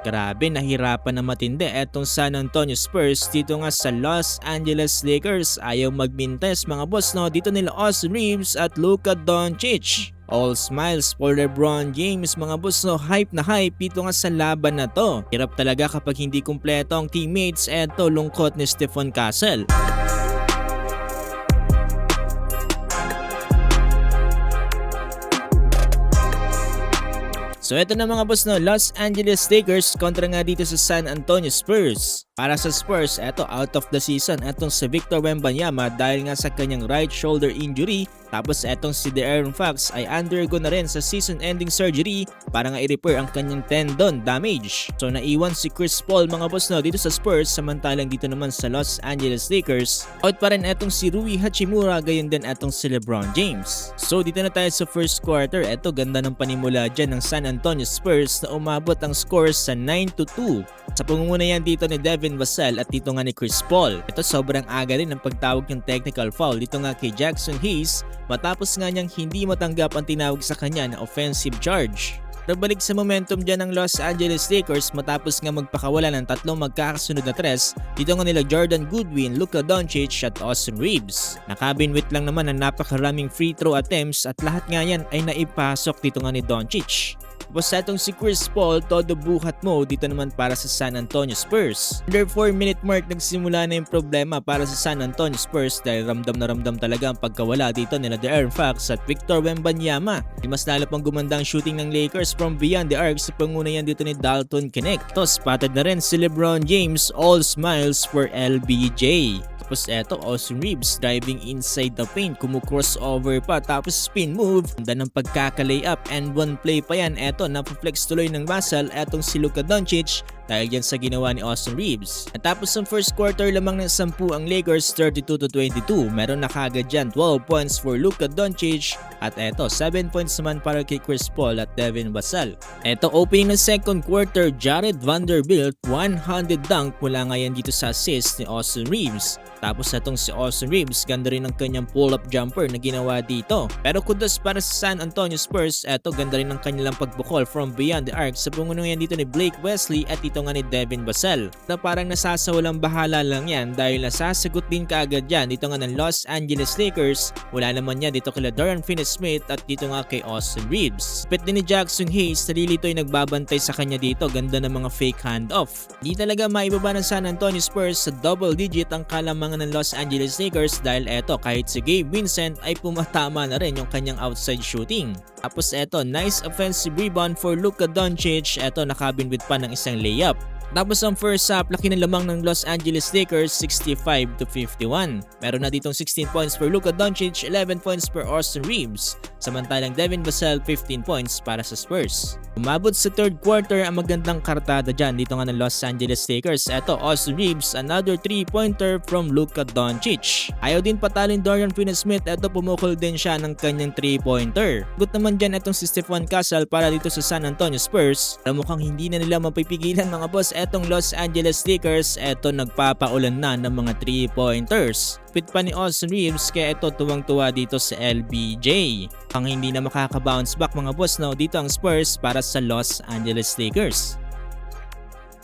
Grabe, nahirapan na matindi etong San Antonio Spurs dito nga sa Los Angeles Lakers. Ayaw magmintes mga boss no, dito nila Austin Reeves at Luka Doncic. All smiles for LeBron James mga boss no, hype na hype dito nga sa laban na to. Hirap talaga kapag hindi kumpleto ang teammates, eto lungkot ni Stephon Castle. So eto na mga boss no, Los Angeles Lakers kontra nga dito sa San Antonio Spurs. Para sa Spurs, eto out of the season etong si Victor Wembanyama dahil nga sa kanyang right shoulder injury. Tapos etong si De'Aaron Fox ay undergo na rin sa season-ending surgery para nga i-repair ang kanyang tendon damage. So naiwan si Chris Paul mga boss no dito sa Spurs, samantalang dito naman sa Los Angeles Lakers out pa rin etong si Rui Hachimura, gayon din etong si LeBron James. So dito na tayo sa first quarter. Eto ganda ng panimula dyan ng San Antonio Spurs na umabot ang scores sa 9-2 sa pangunguna yan dito ni Devin Vassell at dito nga ni Chris Paul. Ito sobrang aga rin ng pagtawag ng technical foul dito nga kay Jackson Hayes matapos nga niyang hindi matanggap ang tinawag sa kanya na offensive charge. Nagbalik sa momentum dyan ng Los Angeles Lakers matapos nga magpakawala ng tatlong magkakasunod na tres dito nga nila Jordan Goodwin, Luka Doncic at Austin Reeves. Nakabinwit lang naman ang napakaraming free throw attempts at lahat nga yan ay naipasok dito nga ni Doncic. Tapos etong si Chris Paul, todo buhat mo dito naman para sa San Antonio Spurs. Under 4-minute mark nagsimula na yung problema para sa San Antonio Spurs dahil ramdam na ramdam talaga ang pagkawala dito nila De'Aaron Fox at Victor Wembanyama. Mas lalo pang gumanda ang shooting ng Lakers from beyond the arc sa panguna yan dito ni Dalton Knecht. Tapos spotted na rin si LeBron James, all smiles for LBJ. Tapos eto, Austin Reeves driving inside the paint, kumu-crossover pa tapos spin move. Ganda ng pagkaka-layup and one play pa yan. Eto, napaflex tuloy ng muscle etong si Luka Doncic dahil yan sa ginawa ni Austin Reeves. At tapos ng first quarter lamang ng 10 ang Lakers, 32-22. Meron na kagad dyan 12 points for Luka Doncic at eto 7 points naman para kay Chris Paul at Devin Vassell. Eto, opening ng second quarter, Jared Vanderbilt 100 dunk mula ngayon dito sa assist ni Austin Reeves. Tapos etong si Austin Reeves, ganda rin ang kanyang pull-up jumper na ginawa dito. Pero kudos para sa San Antonio Spurs, eto ganda rin ang kanilang pagbukol from beyond the arc sa punguno yan dito ni Blake Wesley at ito nga ni Devin Vassell. Na parang nasasawalang bahala lang yan dahil nasasagot din kaagad yan dito nga ng Los Angeles Lakers. Wala naman yan dito kila Dorian Finney-Smith at dito nga kay Austin Reeves. Pit din ni Jackson Hayes, nalilito ay nagbabantay sa kanya dito, ganda ng mga fake handoff. Di talaga maibaba ng San Antonio Spurs sa double digit ang kalamangan ng Los Angeles Lakers dahil eto kahit si Gabe Vincent ay pumatama na rin yung kanyang outside shooting. Tapos eto, nice offensive rebound for Luka Doncic, eto nakabinbit pa ng isang layup. Tapos ang first half, laki ng lamang ng Los Angeles Lakers 65-51. Meron na ditong 16 points for Luka Doncic, 11 points for Austin Reeves. Samantalang Devin Vassell 15 points para sa Spurs. Umabot sa third quarter ang magandang kartada dyan dito nga ng Los Angeles Lakers. Eto, Austin Reeves, another 3-pointer from Luka Doncic. Ayaw din patalin Dorian Finney-Smith, eto pumukol din siya ng kanyang 3-pointer. Good naman dyan etong si Stephon Castle para dito sa San Antonio Spurs. Pero mukhang hindi na nila mapipigilan mga boss etong Los Angeles Lakers. Eto nagpapaulan na ng mga 3-pointers. Pit pa ni Austin Reeves kaya ito tuwang-tuwa dito sa LBJ. Ang hindi na makaka-bounce back mga boss no, dito ang Spurs para sa Los Angeles Lakers.